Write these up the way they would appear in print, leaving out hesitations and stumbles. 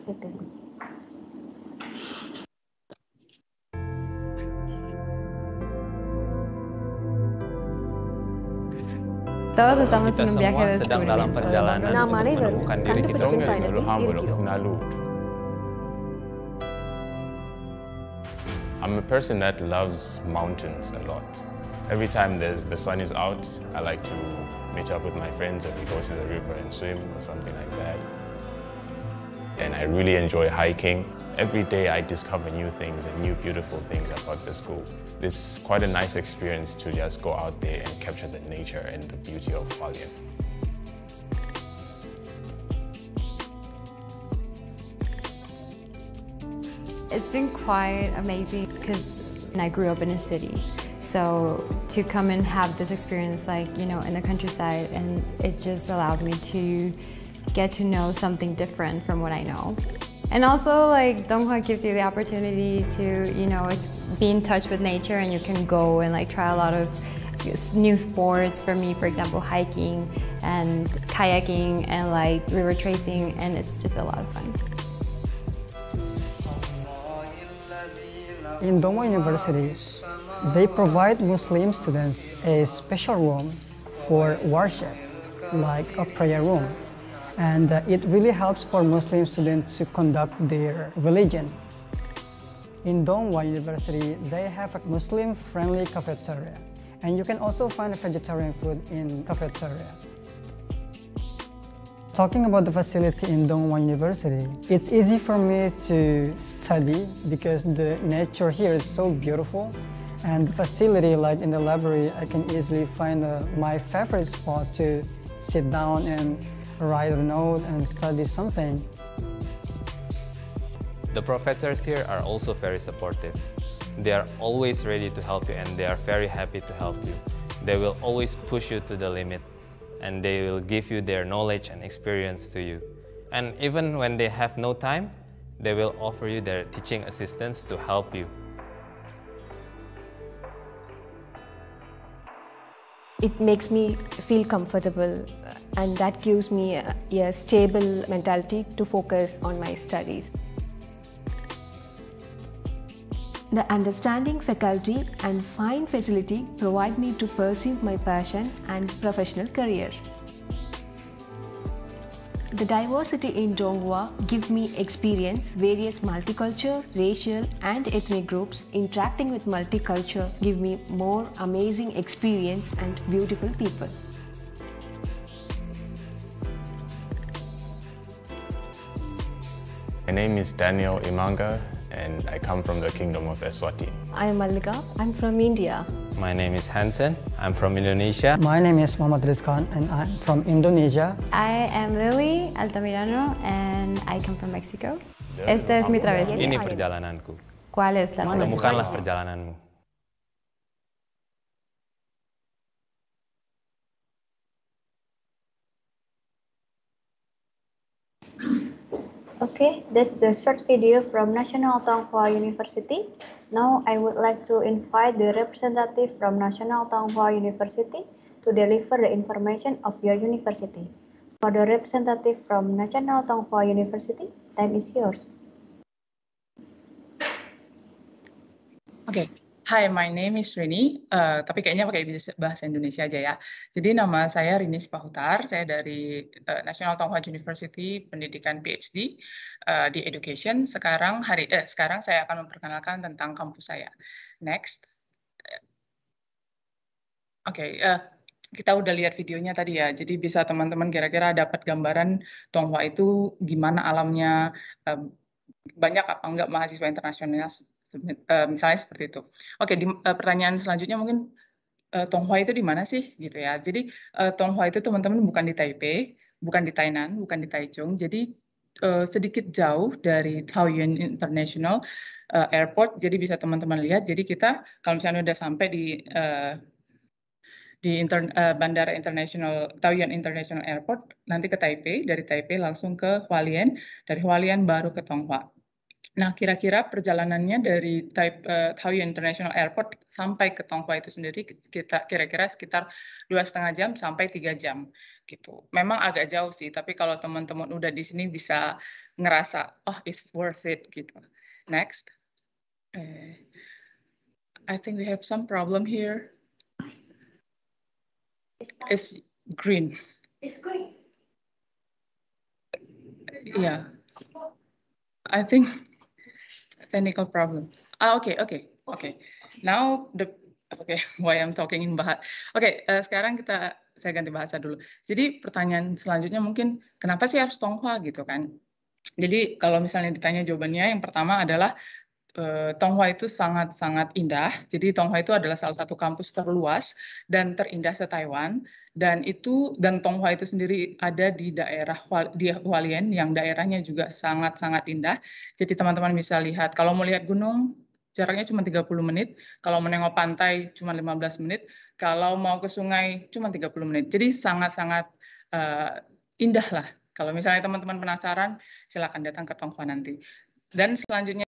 University. Todos estamos Kita en un viaje semua de sedang dalam descubrimiento. perjalanan untuk menemukan diri kita sendiri. I'm a person that loves mountains a lot. Every time the sun is out, I like to meet up with my friends and we go to the river and swim or something like that. And I really enjoy hiking. Every day I discover new things and new beautiful things about the school. It's quite a nice experience to just go out there and capture the nature and the beauty of Hualien. It's been quite amazing because I grew up in a city. So to come and have this experience in the countryside, and it just allowed me to get to know something different from what I know. And also Donghua gives you the opportunity to, be in touch with nature, and you can go and try a lot of new sports. For me, for example, hiking and kayaking and river tracing, and it's just a lot of fun. In Donghua University, they provide Muslim students a special room for worship, like a prayer room. And it really helps for Muslim students to conduct their religion. In Donghua University, they have a Muslim-friendly cafeteria. And you can also find vegetarian food in cafeteria. Talking about the facility in Donghua University, it's easy for me to study because the nature here is so beautiful. And the facility, like in the library, I can easily find my favorite spot to sit down and write a note and study something. The professors here are also very supportive. They are always ready to help you, and they are very happy to help you. They will always push you to the limit, and they will give you their knowledge and experience to you. And even when they have no time, they will offer you their teaching assistants to help you. It makes me feel comfortable, and that gives me a stable mentality to focus on my studies. The understanding faculty and fine facility provide me to pursue my passion and professional career. The diversity in Donghua gives me experience various multicultural, racial and ethnic groups. Interacting with multicultural give me more amazing experience and beautiful people. My name is Daniel Imanga and I come from the Kingdom of Eswatini. I am Mallika. I'm from India. My name is Hansen. I'm from Indonesia. My name is Muhammad Rizkan and I'm from Indonesia. I am Lily Altamirano and I come from Mexico. Esta es mi travesía. Ini perjalananku. ¿Cuál es la travesía? Temukanlah perjalananmu. Okay, that's the short video from National Donghua University. Now I would like to invite the representative from National Donghua University to deliver the information of your university. For the representative from National Donghua University, time is yours. Okay. Hi, my name is Rini, tapi kayaknya pakai bahasa Indonesia aja ya. Jadi nama saya Rini Sipahutar, saya dari National Donghua University, pendidikan PhD di Education. Sekarang saya akan memperkenalkan tentang kampus saya. Next. Oke, kita udah lihat videonya tadi ya, jadi bisa teman-teman kira-kira dapat gambaran Donghua itu gimana alamnya, banyak apa enggak mahasiswa internasional, misalnya seperti itu. Oke, pertanyaan selanjutnya mungkin Donghua itu di mana sih gitu ya. Jadi Donghua itu teman-teman bukan di Taipei, bukan di Tainan, bukan di Taichung. Jadi sedikit jauh dari Taoyuan International Airport. Jadi bisa teman-teman lihat. Jadi kita kalau misalnya udah sampai di Bandara Internasional Taoyuan International Airport, nanti ke Taipei, dari Taipei langsung ke Hualien, dari Hualien baru ke Donghua. Nah, kira-kira perjalanannya dari Taoyuan International Airport sampai ke Donghua itu sendiri kira-kira sekitar 2,5 jam sampai 3 jam gitu. Memang agak jauh sih, tapi kalau teman-teman udah di sini bisa ngerasa oh it's worth it gitu. Next. I think we have some problem here. It's green. It's green. Yeah. I think technical problem. Okay. Now why I'm talking in Bahasa. Sekarang saya ganti bahasa dulu. Jadi pertanyaan selanjutnya mungkin kenapa sih harus Tonghua gitu kan? Jadi kalau misalnya ditanya jawabannya, yang pertama adalah Tonghua itu sangat-sangat indah. Jadi Tonghua itu adalah salah satu kampus terluas dan terindah se-Taiwan. Dan Tonghua itu sendiri ada di daerah di Hualien yang daerahnya juga sangat-sangat indah. Jadi teman-teman bisa lihat, kalau mau lihat gunung jaraknya cuma 30 menit, kalau menengok pantai cuma 15 menit, kalau mau ke sungai cuma 30 menit. Jadi sangat-sangat indah lah. Kalau misalnya teman-teman penasaran, silakan datang ke Tonghua nanti. Dan selanjutnya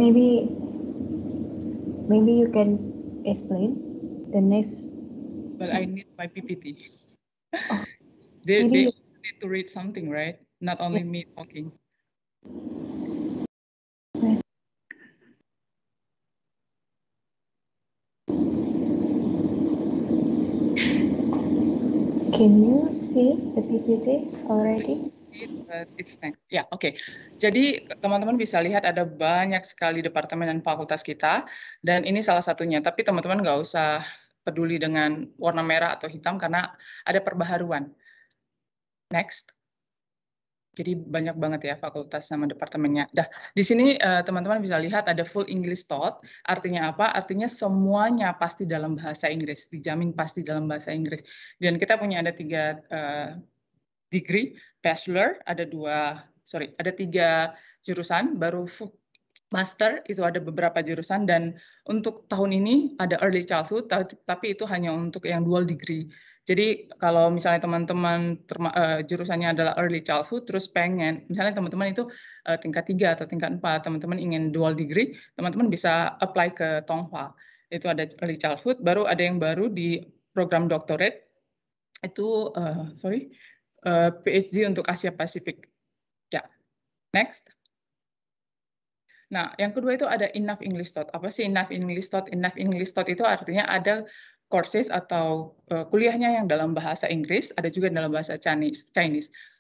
Maybe you can explain the next. But I need my PPT. Oh, They also need to read something, right? Not only me talking. Can you see the PPT already? It's next. Ya, oke. Jadi teman-teman bisa lihat ada banyak sekali departemen dan fakultas kita, dan ini salah satunya. Tapi teman-teman nggak usah peduli dengan warna merah atau hitam karena ada perbaharuan. Next. Jadi banyak banget ya fakultas sama departemennya. Di sini teman-teman bisa lihat ada full English taught. Artinya apa? Artinya semuanya pasti dalam bahasa Inggris. Dijamin pasti dalam bahasa Inggris. Dan kita punya ada 3 degree, bachelor, ada 3 jurusan, baru master itu ada beberapa jurusan, dan untuk tahun ini ada early childhood, tapi itu hanya untuk yang dual degree. Jadi kalau misalnya teman-teman jurusannya adalah early childhood, terus pengen, misalnya teman-teman itu tingkat 3 atau tingkat 4, teman-teman ingin dual degree, teman-teman bisa apply ke Tonghua. Itu ada early childhood, baru ada yang baru di program doctorate, itu, PhD untuk Asia Pasifik. Ya, next. Nah, yang kedua itu ada Enough English Taught. Apa sih Enough English Taught? Enough English Taught itu artinya ada courses atau kuliahnya yang dalam bahasa Inggris, ada juga dalam bahasa Chinese.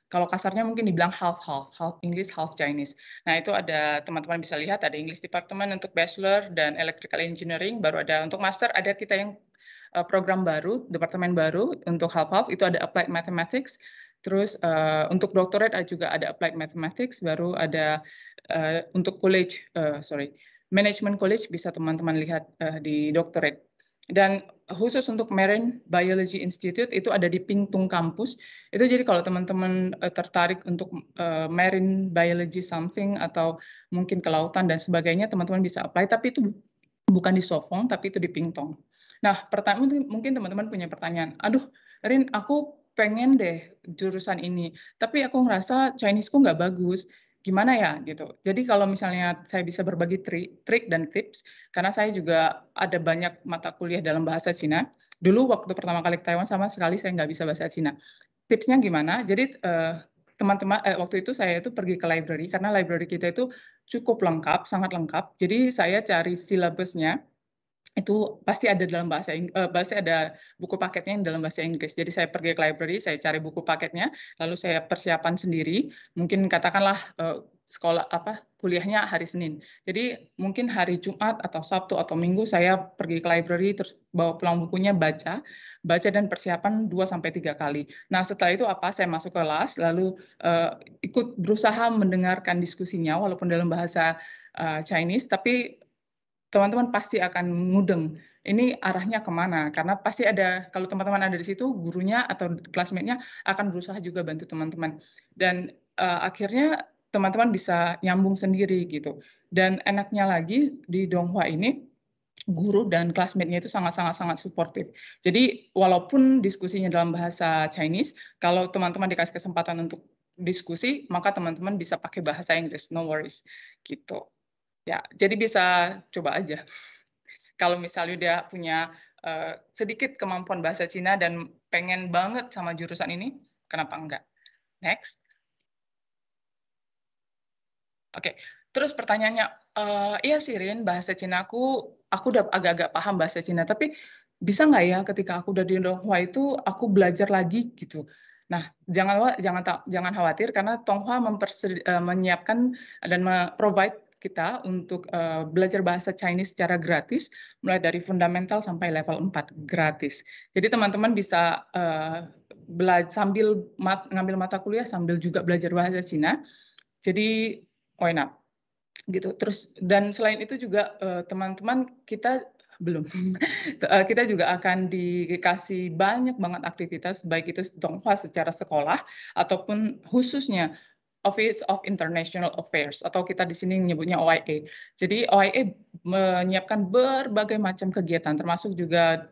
Kalau kasarnya mungkin dibilang half English, half Chinese. Nah, itu ada teman-teman bisa lihat ada English Department untuk bachelor dan electrical engineering, baru ada untuk master, ada kita yang program baru, departemen baru untuk half itu ada applied mathematics. Terus untuk doctorate juga ada applied mathematics, baru ada untuk management college bisa teman-teman lihat di doctorate. Dan khusus untuk Marine Biology Institute itu ada di Pingtung Campus. Itu jadi kalau teman-teman tertarik untuk Marine Biology something atau mungkin kelautan dan sebagainya, teman-teman bisa apply. Tapi itu bukan di Sofong, tapi itu di Pingtong. Nah, pertanyaan mungkin teman-teman punya pertanyaan, aduh, Rin, aku pengen deh jurusan ini, tapi aku ngerasa Chinese-ku nggak bagus. Gimana ya gitu. Jadi kalau misalnya saya bisa berbagi trik dan tips, karena saya juga ada banyak mata kuliah dalam bahasa Cina. Dulu waktu pertama kali ke Taiwan sama sekali saya nggak bisa bahasa Cina. Tipsnya gimana? Jadi teman-teman waktu itu saya itu pergi ke library karena library kita itu cukup lengkap, sangat lengkap. Jadi saya cari silabusnya itu pasti ada dalam pasti ada buku paketnya yang dalam bahasa Inggris. Jadi saya pergi ke library, saya cari buku paketnya, lalu saya persiapan sendiri. Mungkin katakanlah sekolah kuliahnya hari Senin. Jadi mungkin hari Jumat atau Sabtu atau Minggu saya pergi ke library terus bawa pulang bukunya baca dan persiapan 2-3 kali. Nah, setelah itu saya masuk kelas lalu ikut berusaha mendengarkan diskusinya walaupun dalam bahasa Chinese, tapi teman-teman pasti akan mudeng. Ini arahnya kemana? Karena pasti ada, kalau teman-teman ada di situ, gurunya atau classmate-nya akan berusaha juga bantu teman-teman. Dan akhirnya teman-teman bisa nyambung sendiri gitu. Dan enaknya lagi di Donghua ini, guru dan classmate-nya itu sangat-sangat suportif. Jadi walaupun diskusinya dalam bahasa Chinese, kalau teman-teman dikasih kesempatan untuk diskusi, maka teman-teman bisa pakai bahasa Inggris, no worries gitu. Ya, jadi bisa coba aja. Kalau misalnya dia punya sedikit kemampuan bahasa Cina dan pengen banget sama jurusan ini, kenapa enggak? Next. Oke, terus pertanyaannya, iya sih Rin, bahasa Cina aku udah agak-agak paham bahasa Cina, tapi bisa nggak ya ketika aku udah di Donghua itu aku belajar lagi gitu? Nah, jangan khawatir karena Donghua menyiapkan dan provide kita untuk belajar bahasa Chinese secara gratis, mulai dari fundamental sampai level 4 gratis. Jadi teman-teman bisa sambil ngambil mata kuliah sambil juga belajar bahasa Cina. Jadi why not? Gitu. Terus dan selain itu juga teman-teman kita kita juga akan dikasih banyak banget aktivitas baik itu Donghua secara sekolah ataupun khususnya Office of International Affairs atau kita di sini menyebutnya OIA. Jadi OIA menyiapkan berbagai macam kegiatan termasuk juga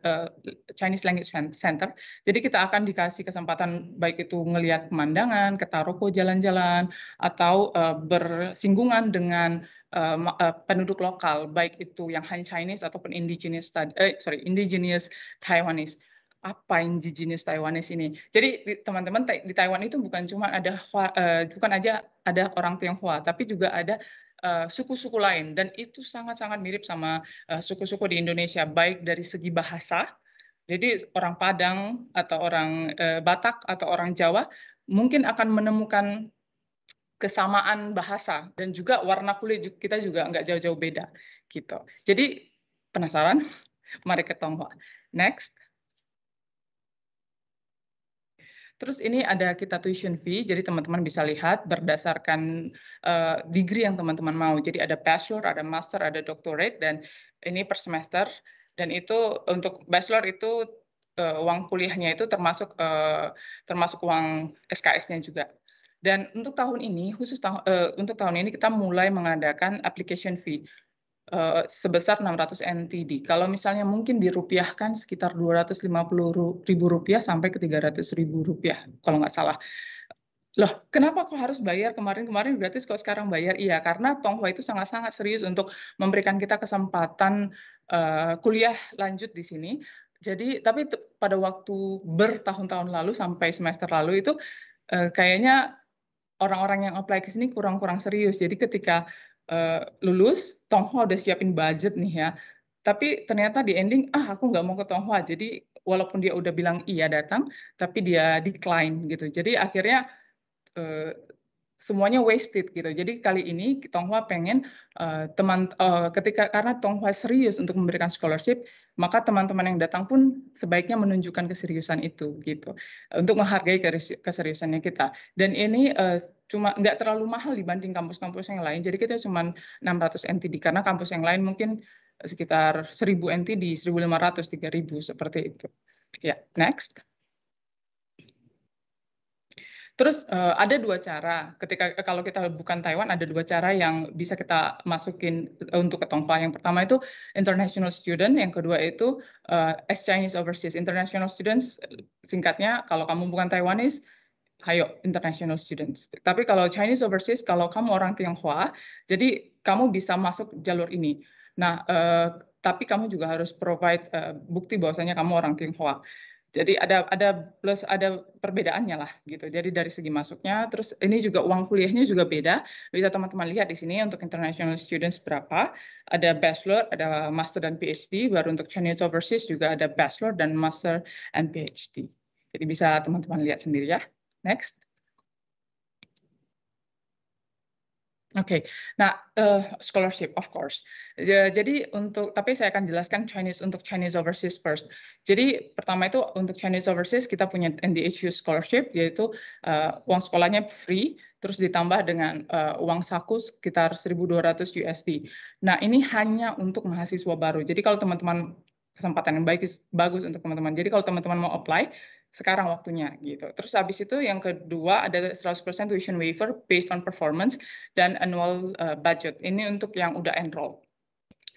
Chinese Language Center. Jadi kita akan dikasih kesempatan baik itu ngelihat pemandangan, ke Taroko jalan-jalan atau bersinggungan dengan penduduk lokal baik itu yang Han Chinese ataupun indigenous Taiwanese. Apa indigenous Taiwanese ini? Jadi teman-teman di Taiwan itu bukan cuma bukan aja ada orang Tionghoa, tapi juga ada suku-suku lain dan itu sangat-sangat mirip sama suku-suku di Indonesia baik dari segi bahasa. Jadi orang Padang atau orang Batak atau orang Jawa mungkin akan menemukan kesamaan bahasa dan juga warna kulit kita juga nggak jauh-jauh beda gitu. Jadi penasaran? Mari ke Donghua. Next. Terus ini ada kita tuition fee, jadi teman-teman bisa lihat berdasarkan degree yang teman-teman mau. Jadi ada bachelor, ada master, ada doctorate, dan ini per semester. Dan itu untuk bachelor itu uang kuliahnya itu termasuk uang SKS-nya juga. Dan untuk tahun ini, untuk tahun ini kita mulai mengadakan application fee. Sebesar 600 NTD. Kalau misalnya mungkin dirupiahkan sekitar 250.000 rupiah sampai ke 300.000 rupiah, kalau nggak salah. Loh, kenapa kok harus bayar? Kemarin gratis kok sekarang bayar? Iya, karena Donghua itu sangat-sangat serius untuk memberikan kita kesempatan kuliah lanjut di sini. Jadi, tapi pada waktu bertahun-tahun lalu sampai semester lalu itu kayaknya orang-orang yang apply ke sini kurang-kurang serius. Jadi ketika lulus, Donghua udah siapin budget nih ya. Tapi ternyata di ending, aku nggak mau ke Donghua. Jadi walaupun dia udah bilang iya datang, tapi dia decline gitu. Jadi akhirnya semuanya wasted gitu. Jadi kali ini Donghua pengen karena Donghua serius untuk memberikan scholarship, maka teman-teman yang datang pun sebaiknya menunjukkan keseriusan itu gitu. Untuk menghargai keseriusannya kita. Dan ini cuma nggak terlalu mahal dibanding kampus-kampus yang lain. Jadi kita cuma 600 NTD karena kampus yang lain mungkin sekitar 1000 NTD, 1500, 3000 seperti itu. Ya, next. Terus ada dua cara. Kalau kita bukan Taiwan, ada dua cara yang bisa kita masukin untuk ke Tongfa. Yang pertama itu international student, yang kedua itu as Chinese overseas. International students, singkatnya kalau kamu bukan Taiwanese, hayo international students. Tapi kalau Chinese overseas, kalau kamu orang Tionghoa, jadi kamu bisa masuk jalur ini. Nah, tapi kamu juga harus provide bukti bahwasanya kamu orang Tionghoa. Jadi ada perbedaannya lah gitu. Jadi dari segi masuknya, terus ini juga uang kuliahnya juga beda. Bisa teman-teman lihat di sini untuk international students berapa. Ada bachelor, ada master dan PhD. Baru untuk Chinese overseas juga ada bachelor dan master and PhD. Jadi bisa teman-teman lihat sendiri ya. Next. Oke, nah scholarship of course. Jadi tapi saya akan jelaskan untuk Chinese overseas first. Jadi pertama itu untuk Chinese overseas kita punya NDHU scholarship, yaitu uang sekolahnya free, terus ditambah dengan uang saku sekitar 1.200 USD. Nah ini hanya untuk mahasiswa baru. Jadi kalau teman-teman kesempatan yang bagus untuk teman-teman. Jadi kalau teman-teman mau apply, sekarang waktunya gitu. Terus habis itu yang kedua ada 100% tuition waiver based on performance dan annual budget. Ini untuk yang udah enroll.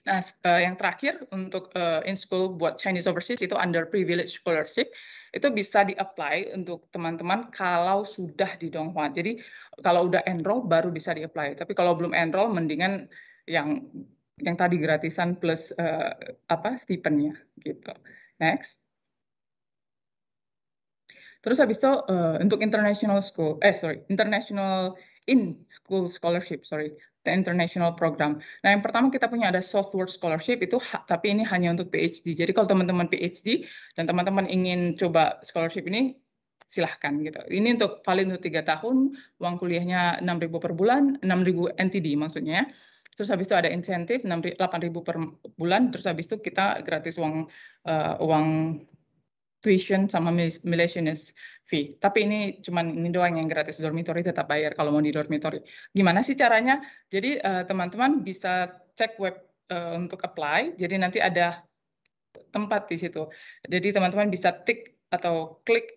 Nah, yang terakhir untuk in school buat Chinese overseas itu underprivileged scholarship itu bisa di-apply untuk teman-teman kalau sudah di Donghua. Jadi kalau udah enroll baru bisa di-apply. Tapi kalau belum enroll mendingan yang tadi gratisan plus stipendnya gitu. Next. Terus habis itu untuk international in-school scholarship, the international program. Nah, yang pertama kita punya ada Southward Scholarship, itu tapi ini hanya untuk PhD. Jadi kalau teman-teman PhD dan teman-teman ingin coba scholarship ini, silahkan gitu. Ini valid untuk 3 tahun, uang kuliahnya 6.000 per bulan, 6.000 NTD maksudnya. Terus habis itu ada insentif 8.000 per bulan, terus habis itu kita gratis uang tuition sama miscellaneous fee. Tapi ini doang yang gratis, dormitory tetap bayar kalau mau di dormitory. Gimana sih caranya? Jadi teman-teman bisa cek web untuk apply. Jadi nanti ada tempat di situ. Jadi teman-teman bisa tik atau klik,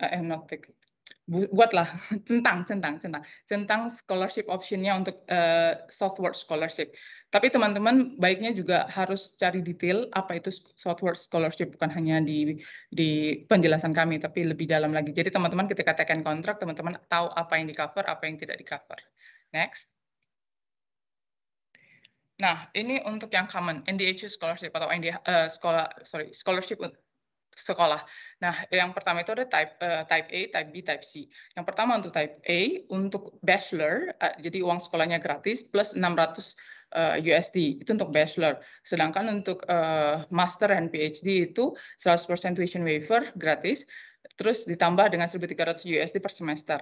buatlah tentang scholarship optionnya untuk Southward Scholarship. Tapi teman-teman baiknya juga harus cari detail apa itu Southward Scholarship, bukan hanya di penjelasan kami, tapi lebih dalam lagi. Jadi teman-teman ketika tekan kontrak, teman-teman tahu apa yang di-cover, apa yang tidak di-cover. Next. Nah, ini untuk yang common, NDHU Scholarship atau scholarship sekolah. Nah, yang pertama itu ada type A, type B, type C. Yang pertama untuk type A, untuk bachelor, jadi uang sekolahnya gratis, plus 600 USD, itu untuk bachelor. Sedangkan untuk master dan PhD itu 100% tuition waiver, gratis, terus ditambah dengan 1.300 USD per semester.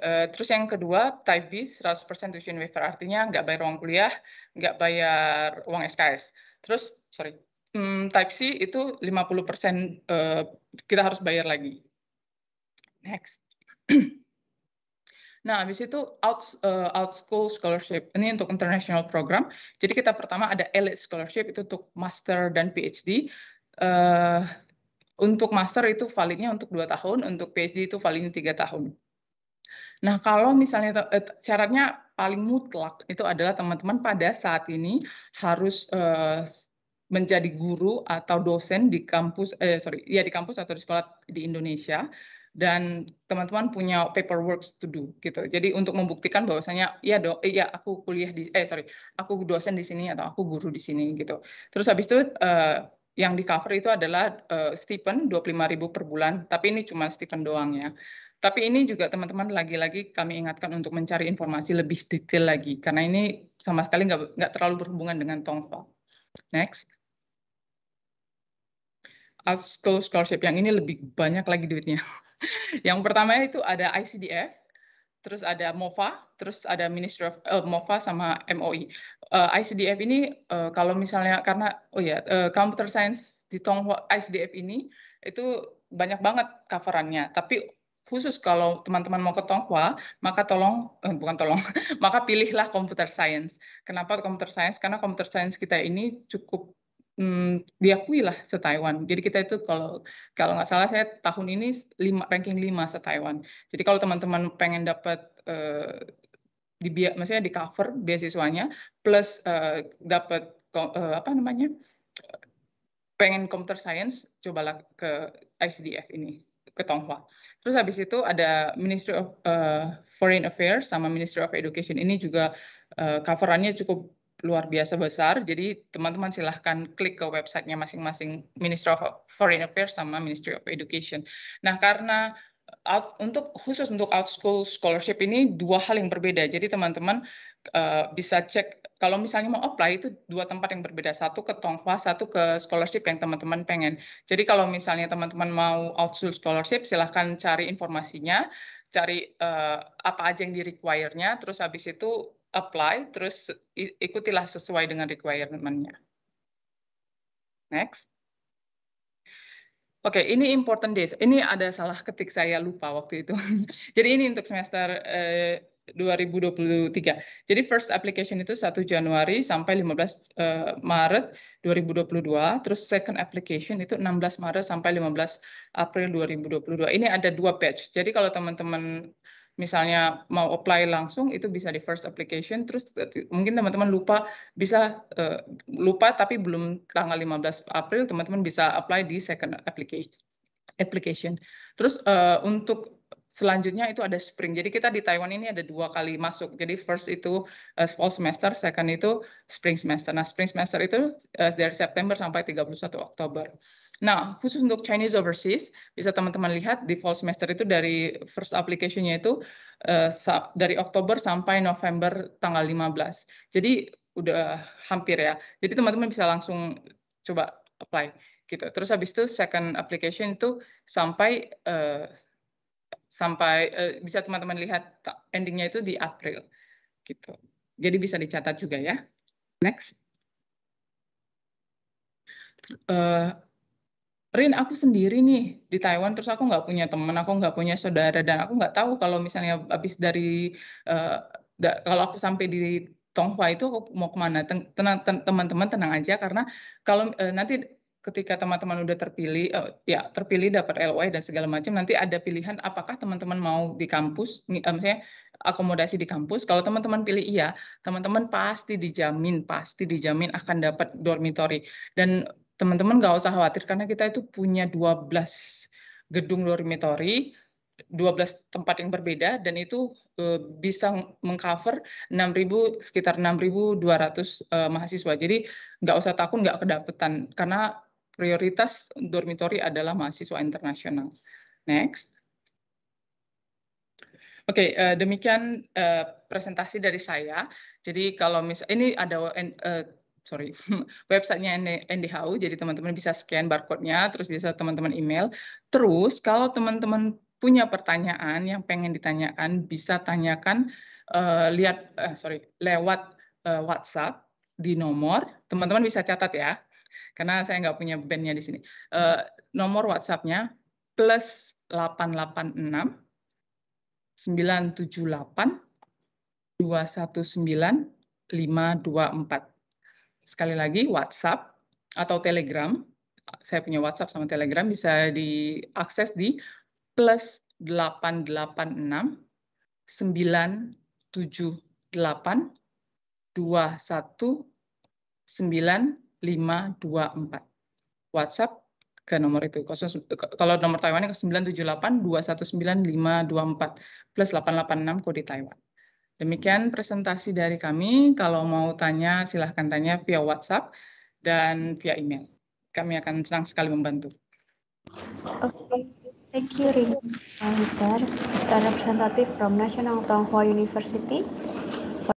Terus yang kedua, type B, 100% tuition waiver, artinya nggak bayar uang kuliah, nggak bayar uang SKS. Terus, type C itu 50% kita harus bayar lagi. Next. Nah, habis itu out school scholarship. Ini untuk international program. Jadi kita pertama ada elite scholarship, itu untuk master dan PhD. Untuk master itu validnya untuk 2 tahun, untuk PhD itu validnya 3 tahun. Nah, kalau misalnya syaratnya paling mutlak itu adalah teman-teman pada saat ini harus menjadi guru atau dosen di kampus, di kampus atau di sekolah di Indonesia, dan teman-teman punya paperwork to do gitu. Jadi untuk membuktikan bahwasanya aku aku dosen di sini atau aku guru di sini gitu. Terus habis itu yang di cover itu adalah stipend 25.000 per bulan, tapi ini cuma stipend doang ya. Tapi ini juga teman-teman lagi-lagi kami ingatkan untuk mencari informasi lebih detail lagi, karena ini sama sekali nggak terlalu berhubungan dengan Tongfa. Next. Out school scholarship, yang ini lebih banyak lagi duitnya. Yang pertama itu ada ICDF, terus ada MOFA, terus ada Ministry of MOFA sama MOI. ICDF ini kalau misalnya Computer Science di Tongfa ICDF ini itu banyak banget coverannya. Tapi khusus kalau teman-teman mau ke Tongfa, maka maka pilihlah Computer Science. Kenapa Computer Science? Karena Computer Science kita ini cukup diakui lah se-Taiwan. Jadi kita itu kalau nggak salah saya tahun ini ranking 5 se-Taiwan. Jadi kalau teman-teman pengen dapat maksudnya di cover beasiswanya plus dapat pengen computer science, cobalah ke ICDF ini, ke Tonghua. Terus habis itu ada Ministry of Foreign Affairs sama Ministry of Education, ini juga coverannya cukup luar biasa besar. Jadi teman-teman silahkan klik ke websitenya masing-masing Ministry of Foreign Affairs sama Ministry of Education. Nah, karena khusus untuk out school scholarship ini dua hal yang berbeda. Jadi teman-teman bisa cek kalau misalnya mau apply itu dua tempat yang berbeda, satu ke Tonghua, satu ke scholarship yang teman-teman pengen. Jadi kalau misalnya teman-teman mau out school scholarship, silahkan cari informasinya, cari apa aja yang di-require-nya, terus habis itu apply, terus ikutilah sesuai dengan requirement-nya. Next. Oke, ini important days. Ini ada salah ketik, saya lupa waktu itu. Jadi ini untuk semester 2023. Jadi first application itu 1 Januari sampai 15 Maret 2022. Terus second application itu 16 Maret sampai 15 April 2022. Ini ada 2 batch. Jadi kalau teman-teman misalnya mau apply langsung itu bisa di first application, terus mungkin teman-teman lupa tapi belum tanggal 15 April teman-teman bisa apply di second application. Terus untuk selanjutnya itu ada spring. Jadi kita di Taiwan ini ada 2 kali masuk. Jadi first itu fall semester, second itu spring semester. Nah, spring semester itu dari September sampai 31 Oktober. Nah, khusus untuk Chinese overseas, bisa teman-teman lihat di fall semester itu dari first application-nya itu dari Oktober sampai November tanggal 15. Jadi udah hampir ya. Jadi teman-teman bisa langsung coba apply gitu. Terus habis itu second application itu sampai bisa teman-teman lihat endingnya itu di April gitu. Jadi bisa dicatat juga ya. Next. Rin, aku sendiri nih di Taiwan, terus aku nggak punya teman, aku nggak punya saudara, dan aku nggak tahu kalau misalnya habis dari kalau aku sampai di Tonghua itu aku mau kemana. Teman-teman tenang aja, karena kalau nanti ketika teman-teman udah terpilih dapat LOI dan segala macam, nanti ada pilihan apakah teman-teman mau di kampus, misalnya akomodasi di kampus. Kalau teman-teman pilih iya, teman-teman pasti dijamin akan dapat dormitory. Dan teman-teman nggak usah khawatir karena kita itu punya 12 gedung dormitory, 12 tempat yang berbeda, dan itu bisa mengcover sekitar 6.200 mahasiswa. Jadi nggak usah takut nggak kedapetan, karena prioritas dormitory adalah mahasiswa internasional. Next. Oke, demikian presentasi dari saya. Jadi kalau ini ada websitenya NDHU, jadi teman-teman bisa scan barcode-nya, terus bisa teman-teman email. Terus kalau teman-teman punya pertanyaan yang pengen ditanyakan, bisa tanyakan lewat WhatsApp di nomor, teman-teman bisa catat ya, karena saya nggak punya band-nya di sini. Nomor WhatsApp-nya +886 978 219 524. Sekali lagi, WhatsApp atau Telegram, saya punya WhatsApp sama Telegram, bisa diakses di +886 978 219 524. WhatsApp ke nomor itu. Kalau nomor Taiwan ke 978 219 524 +886 kode Taiwan. Demikian presentasi dari kami. Kalau mau tanya, silahkan tanya via WhatsApp dan via email. Kami akan senang sekali membantu. Okay, thank you, Rin. Mr. Representative from National Tonghua University.